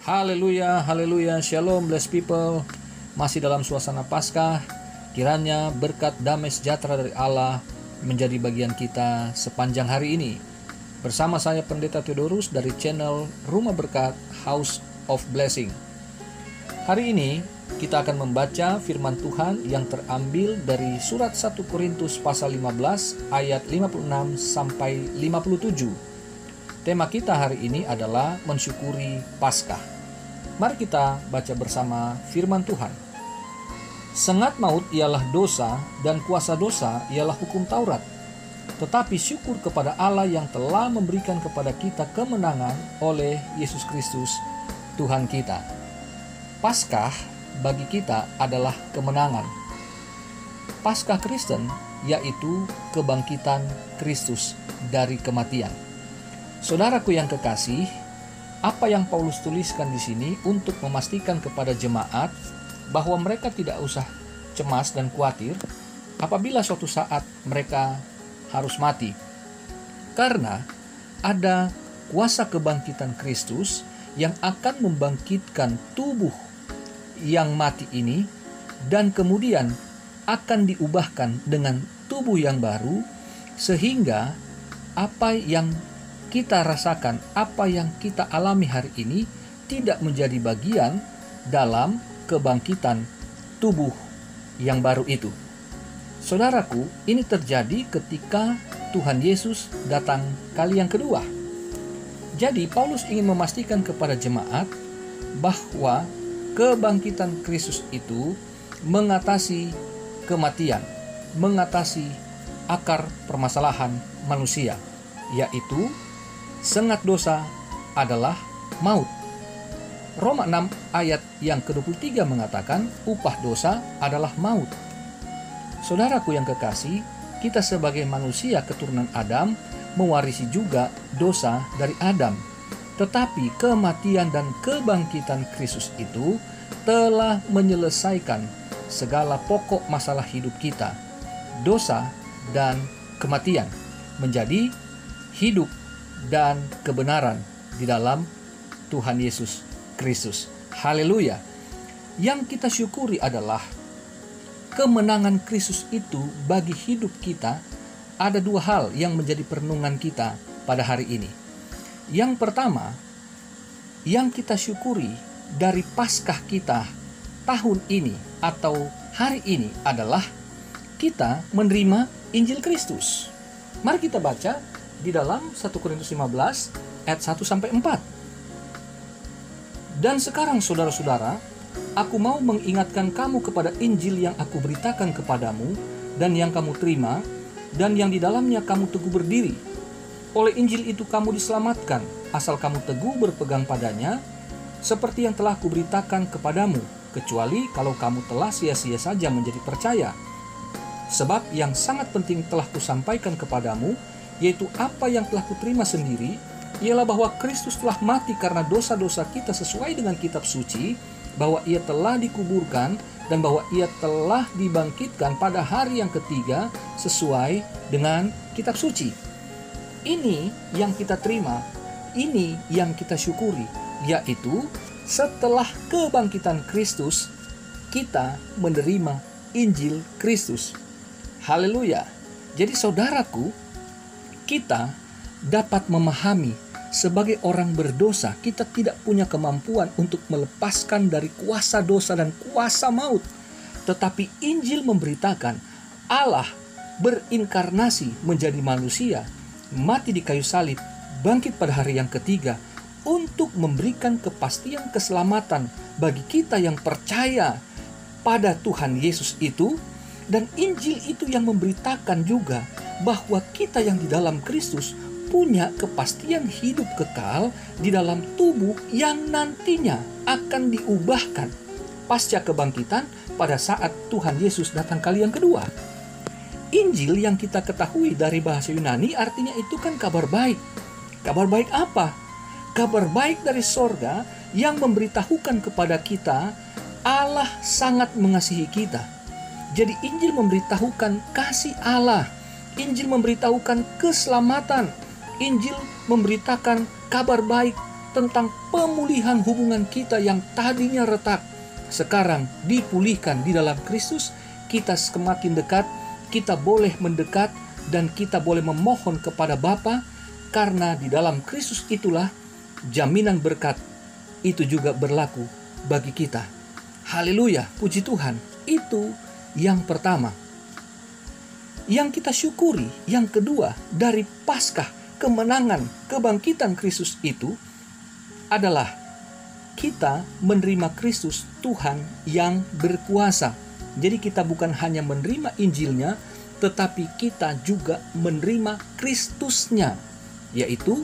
Haleluya, haleluya, shalom blessed people. Masih dalam suasana Paskah, kiranya berkat damai sejahtera dari Allah menjadi bagian kita sepanjang hari ini. Bersama saya Pendeta Theodorus dari channel Rumah Berkat House of Blessing. Hari ini kita akan membaca firman Tuhan yang terambil dari surat 1 Korintus pasal 15 ayat 56 sampai 57. Tema kita hari ini adalah mensyukuri Paskah. Mari kita baca bersama firman Tuhan. Sengat maut ialah dosa dan kuasa dosa ialah hukum Taurat. Tetapi syukur kepada Allah yang telah memberikan kepada kita kemenangan oleh Yesus Kristus Tuhan kita. Paskah bagi kita adalah kemenangan. Paskah Kristen yaitu kebangkitan Kristus dari kematian. Saudaraku yang kekasih, apa yang Paulus tuliskan di sini untuk memastikan kepada jemaat bahwa mereka tidak usah cemas dan khawatir apabila suatu saat mereka harus mati. Karena ada kuasa kebangkitan Kristus yang akan membangkitkan tubuh yang mati ini dan kemudian akan diubahkan dengan tubuh yang baru, sehingga apa yang kita rasakan, apa yang kita alami hari ini tidak menjadi bagian dalam kebangkitan tubuh yang baru itu. Saudaraku, ini terjadi ketika Tuhan Yesus datang kali yang kedua. Jadi Paulus ingin memastikan kepada jemaat bahwa kebangkitan Kristus itu mengatasi kematian, mengatasi akar permasalahan manusia, yaitu sengat dosa adalah maut. Roma 6 ayat yang ke-23 mengatakan upah dosa adalah maut. Saudaraku yang kekasih, kita sebagai manusia keturunan Adam mewarisi juga dosa dari Adam. Tetapi kematian dan kebangkitan Kristus itu telah menyelesaikan segala pokok masalah hidup kita, dosa dan kematian, menjadi hidup dan kebenaran di dalam Tuhan Yesus Kristus. Haleluya. Yang kita syukuri adalah kemenangan Kristus itu bagi hidup kita. Ada dua hal yang menjadi perenungan kita pada hari ini. Yang pertama, yang kita syukuri dari Paskah kita tahun ini atau hari ini adalah kita menerima Injil Kristus. Mari kita baca di dalam 1 Korintus 15 ayat 1 sampai 4. Dan sekarang saudara-saudara, aku mau mengingatkan kamu kepada Injil yang aku beritakan kepadamu dan yang kamu terima dan yang di dalamnya kamu teguh berdiri. Oleh Injil itu kamu diselamatkan, asal kamu teguh berpegang padanya, seperti yang telah kuberitakan kepadamu, kecuali kalau kamu telah sia-sia saja menjadi percaya. Sebab yang sangat penting telah kusampaikan kepadamu, yaitu apa yang telah kuterima sendiri, ialah bahwa Kristus telah mati karena dosa-dosa kita sesuai dengan kitab suci, bahwa ia telah dikuburkan, dan bahwa ia telah dibangkitkan pada hari yang ketiga sesuai dengan kitab suci. Ini yang kita terima, ini yang kita syukuri, yaitu setelah kebangkitan Kristus, kita menerima Injil Kristus. Haleluya. Jadi saudaraku, kita dapat memahami sebagai orang berdosa, kita tidak punya kemampuan untuk melepaskan dari kuasa dosa dan kuasa maut. Tetapi Injil memberitakan Allah berinkarnasi menjadi manusia, mati di kayu salib, bangkit pada hari yang ketiga untuk memberikan kepastian keselamatan bagi kita yang percaya pada Tuhan Yesus itu. Dan Injil itu yang memberitakan juga bahwa kita yang di dalam Kristus punya kepastian hidup kekal di dalam tubuh yang nantinya akan diubahkan pasca kebangkitan pada saat Tuhan Yesus datang kali yang kedua. Injil yang kita ketahui dari bahasa Yunani artinya itu kan kabar baik. Kabar baik apa? Kabar baik dari sorga yang memberitahukan kepada kita Allah sangat mengasihi kita. Jadi Injil memberitahukan kasih Allah. Injil memberitahukan keselamatan. Injil memberitakan kabar baik tentang pemulihan hubungan kita yang tadinya retak, sekarang dipulihkan di dalam Kristus. Kita semakin dekat, kita boleh mendekat, dan kita boleh memohon kepada Bapa, karena di dalam Kristus itulah jaminan berkat itu juga berlaku bagi kita. Haleluya, puji Tuhan. Itu yang pertama. Yang kita syukuri, yang kedua, dari Paskah, kemenangan, kebangkitan Kristus itu adalah kita menerima Kristus, Tuhan yang berkuasa. Jadi kita bukan hanya menerima Injilnya, tetapi kita juga menerima Kristusnya, yaitu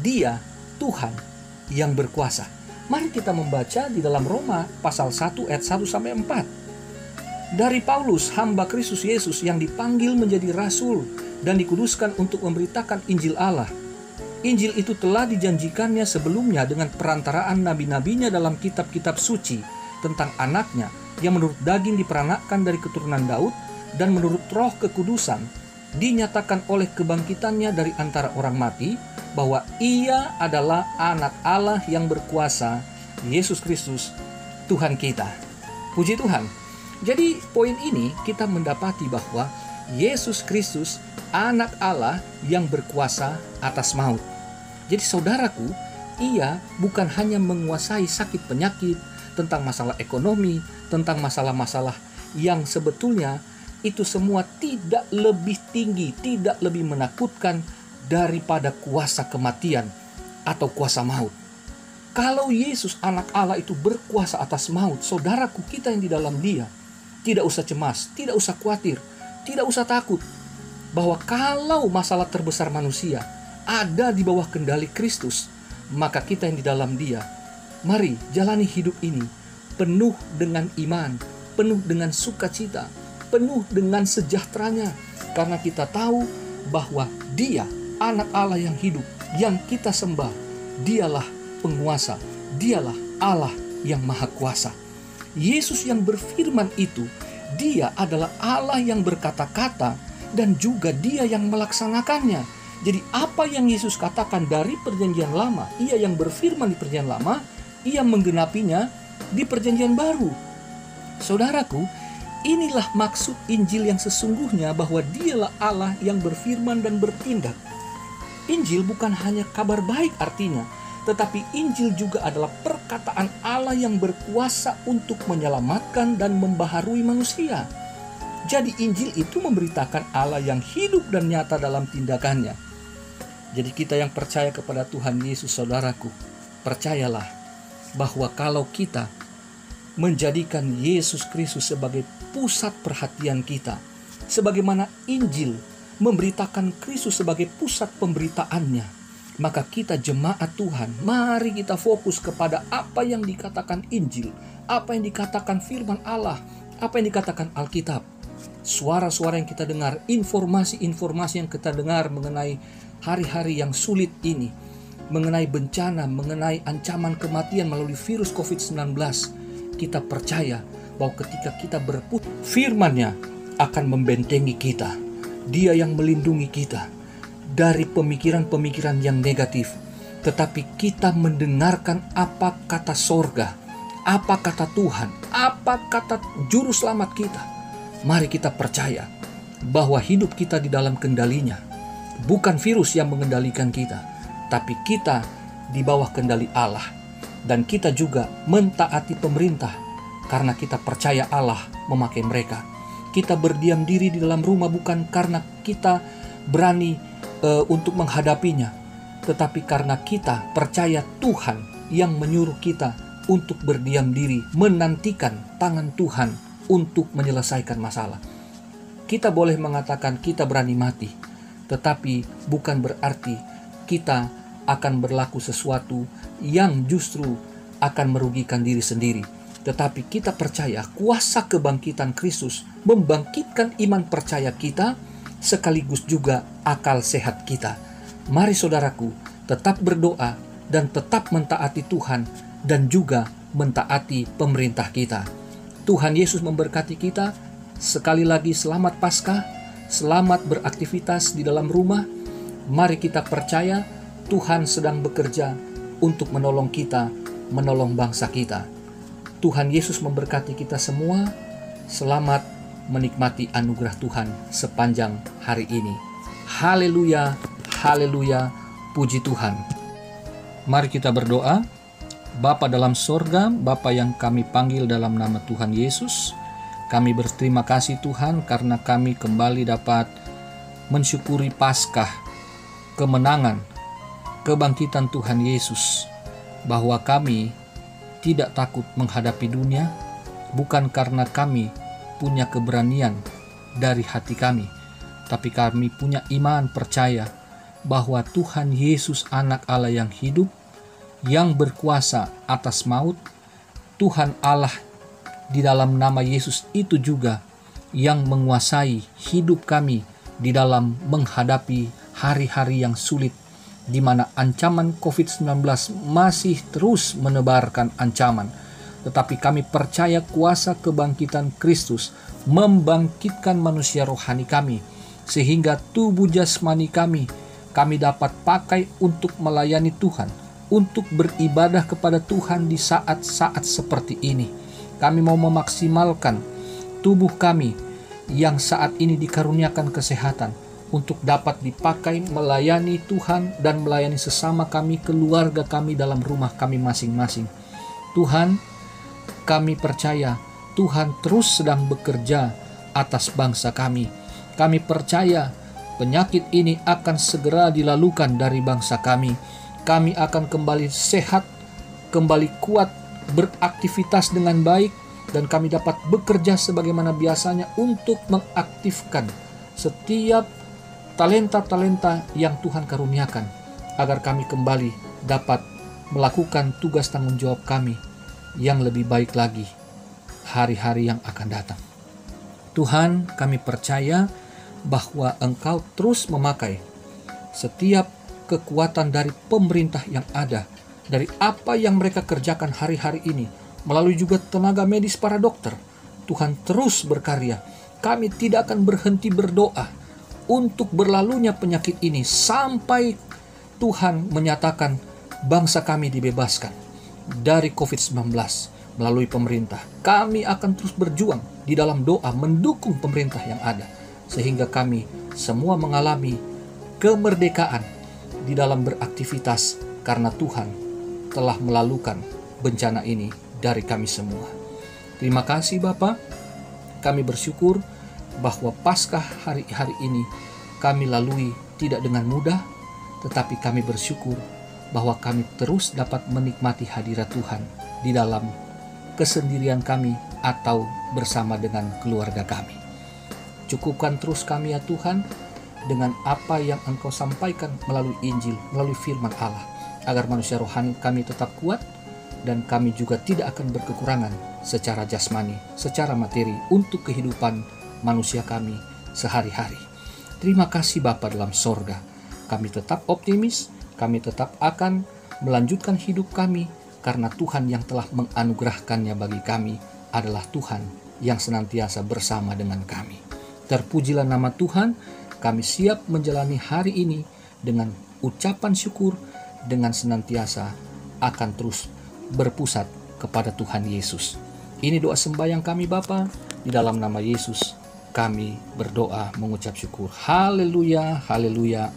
Dia Tuhan yang berkuasa. Mari kita membaca di dalam Roma pasal 1 ayat 1 sampai 4. Dari Paulus, hamba Kristus Yesus yang dipanggil menjadi rasul dan dikuduskan untuk memberitakan Injil Allah. Injil itu telah dijanjikannya sebelumnya dengan perantaraan nabi-nabinya dalam kitab-kitab suci tentang anaknya yang menurut daging diperanakkan dari keturunan Daud dan menurut roh kekudusan dinyatakan oleh kebangkitannya dari antara orang mati bahwa ia adalah anak Allah yang berkuasa, Yesus Kristus Tuhan kita. Puji Tuhan. Jadi poin ini kita mendapati bahwa Yesus Kristus anak Allah yang berkuasa atas maut. Jadi saudaraku, ia bukan hanya menguasai sakit penyakit, tentang masalah ekonomi, tentang masalah-masalah yang sebetulnya itu semua tidak lebih tinggi, tidak lebih menakutkan daripada kuasa kematian atau kuasa maut. Kalau Yesus anak Allah itu berkuasa atas maut, saudaraku, kita yang di dalam Dia tidak usah cemas, tidak usah khawatir, tidak usah takut bahwa kalau masalah terbesar manusia ada di bawah kendali Kristus, maka kita yang di dalam Dia, mari jalani hidup ini penuh dengan iman, penuh dengan sukacita, penuh dengan sejahteranya, karena kita tahu bahwa Dia anak Allah yang hidup, yang kita sembah, Dialah penguasa, Dialah Allah yang maha kuasa. Yesus yang berfirman itu, Dia adalah Allah yang berkata-kata dan juga Dia yang melaksanakannya. Jadi apa yang Yesus katakan dari perjanjian lama, Ia yang berfirman di perjanjian lama, Ia menggenapinya di perjanjian baru. Saudaraku, inilah maksud Injil yang sesungguhnya, bahwa Dialah Allah yang berfirman dan bertindak. Injil bukan hanya kabar baik artinya, tetapi Injil juga adalah perkataan Allah yang berkuasa untuk menyelamatkan dan membaharui manusia. Jadi Injil itu memberitakan Allah yang hidup dan nyata dalam tindakannya. Jadi kita yang percaya kepada Tuhan Yesus, saudaraku, percayalah bahwa kalau kita menjadikan Yesus Kristus sebagai pusat perhatian kita, sebagaimana Injil memberitakan Kristus sebagai pusat pemberitaannya, maka kita jemaat Tuhan, mari kita fokus kepada apa yang dikatakan Injil, apa yang dikatakan firman Allah, apa yang dikatakan Alkitab. Suara-suara yang kita dengar, informasi-informasi yang kita dengar mengenai hari-hari yang sulit ini, mengenai bencana, mengenai ancaman kematian melalui virus COVID-19, kita percaya bahwa ketika kita berputar, firman-Nya akan membentengi kita. Dia yang melindungi kita dari pemikiran-pemikiran yang negatif, tetapi kita mendengarkan apa kata sorga, apa kata Tuhan, apa kata juru selamat kita. Mari kita percaya bahwa hidup kita di dalam kendalinya. Bukan virus yang mengendalikan kita, tapi kita di bawah kendali Allah. Dan kita juga mentaati pemerintah karena kita percaya Allah memakai mereka. Kita berdiam diri di dalam rumah bukan karena kita berani untuk menghadapinya, tetapi karena kita percaya Tuhan yang menyuruh kita untuk berdiam diri, menantikan tangan Tuhan untuk menyelesaikan masalah. Kita boleh mengatakan kita berani mati, tetapi bukan berarti kita akan berlaku sesuatu yang justru akan merugikan diri sendiri. Tetapi kita percaya kuasa kebangkitan Kristus membangkitkan iman percaya kita, sekaligus juga akal sehat kita. Mari saudaraku, tetap berdoa dan tetap mentaati Tuhan dan juga mentaati pemerintah kita. Tuhan Yesus memberkati kita. Sekali lagi selamat Paskah, selamat beraktivitas di dalam rumah. Mari kita percaya Tuhan sedang bekerja untuk menolong kita, menolong bangsa kita. Tuhan Yesus memberkati kita semua. Selamat menikmati anugerah Tuhan sepanjang hari ini. Haleluya, haleluya, puji Tuhan. Mari kita berdoa. Bapa dalam sorga, Bapa yang kami panggil dalam nama Tuhan Yesus, kami berterima kasih Tuhan karena kami kembali dapat mensyukuri Paskah, kemenangan, kebangkitan Tuhan Yesus, bahwa kami tidak takut menghadapi dunia, bukan karena kami punya keberanian dari hati kami, tapi kami punya iman percaya bahwa Tuhan Yesus Anak Allah yang hidup, yang berkuasa atas maut, Tuhan Allah di dalam nama Yesus itu juga yang menguasai hidup kami di dalam menghadapi hari-hari yang sulit, di mana ancaman COVID-19 masih terus menebarkan ancaman. Tetapi kami percaya kuasa kebangkitan Kristus membangkitkan manusia rohani kami, sehingga tubuh jasmani kami dapat pakai untuk melayani Tuhan, untuk beribadah kepada Tuhan di saat-saat seperti ini. Kami mau memaksimalkan tubuh kami yang saat ini dikaruniakan kesehatan untuk dapat dipakai melayani Tuhan dan melayani sesama kami, keluarga kami dalam rumah kami masing-masing. Tuhan, kami percaya Tuhan terus sedang bekerja atas bangsa kami. Kami percaya penyakit ini akan segera dilalukan dari bangsa kami. Kami akan kembali sehat, kembali kuat, beraktivitas dengan baik, dan kami dapat bekerja sebagaimana biasanya untuk mengaktifkan setiap talenta-talenta yang Tuhan karuniakan, agar kami kembali dapat melakukan tugas tanggung jawab kami yang lebih baik lagi hari-hari yang akan datang. Tuhan, kami percaya bahwa Engkau terus memakai setiap kekuatan dari pemerintah yang ada, dari apa yang mereka kerjakan hari-hari ini, melalui juga tenaga medis para dokter. Tuhan terus berkarya. Kami tidak akan berhenti berdoa untuk berlalunya penyakit ini sampai Tuhan menyatakan bangsa kami dibebaskan dari COVID-19 melalui pemerintah. Kami akan terus berjuang di dalam doa mendukung pemerintah yang ada, sehingga kami semua mengalami kemerdekaan di dalam beraktivitas karena Tuhan telah melalukan bencana ini dari kami semua. Terima kasih Bapa. Kami bersyukur bahwa Paskah hari-hari ini kami lalui tidak dengan mudah, tetapi kami bersyukur bahwa kami terus dapat menikmati hadirat Tuhan di dalam kesendirian kami atau bersama dengan keluarga kami. Cukupkan terus kami ya Tuhan dengan apa yang Engkau sampaikan melalui Injil, melalui firman Allah, agar manusia rohani kami tetap kuat dan kami juga tidak akan berkekurangan secara jasmani, secara materi untuk kehidupan manusia kami sehari-hari. Terima kasih Bapa dalam sorga. Kami tetap optimis, kami tetap akan melanjutkan hidup kami karena Tuhan yang telah menganugerahkannya bagi kami adalah Tuhan yang senantiasa bersama dengan kami. Terpujilah nama Tuhan. Kami siap menjalani hari ini dengan ucapan syukur, dengan senantiasa akan terus berpusat kepada Tuhan Yesus. Ini doa sembahyang kami Bapa, di dalam nama Yesus kami berdoa mengucap syukur. Haleluya, haleluya,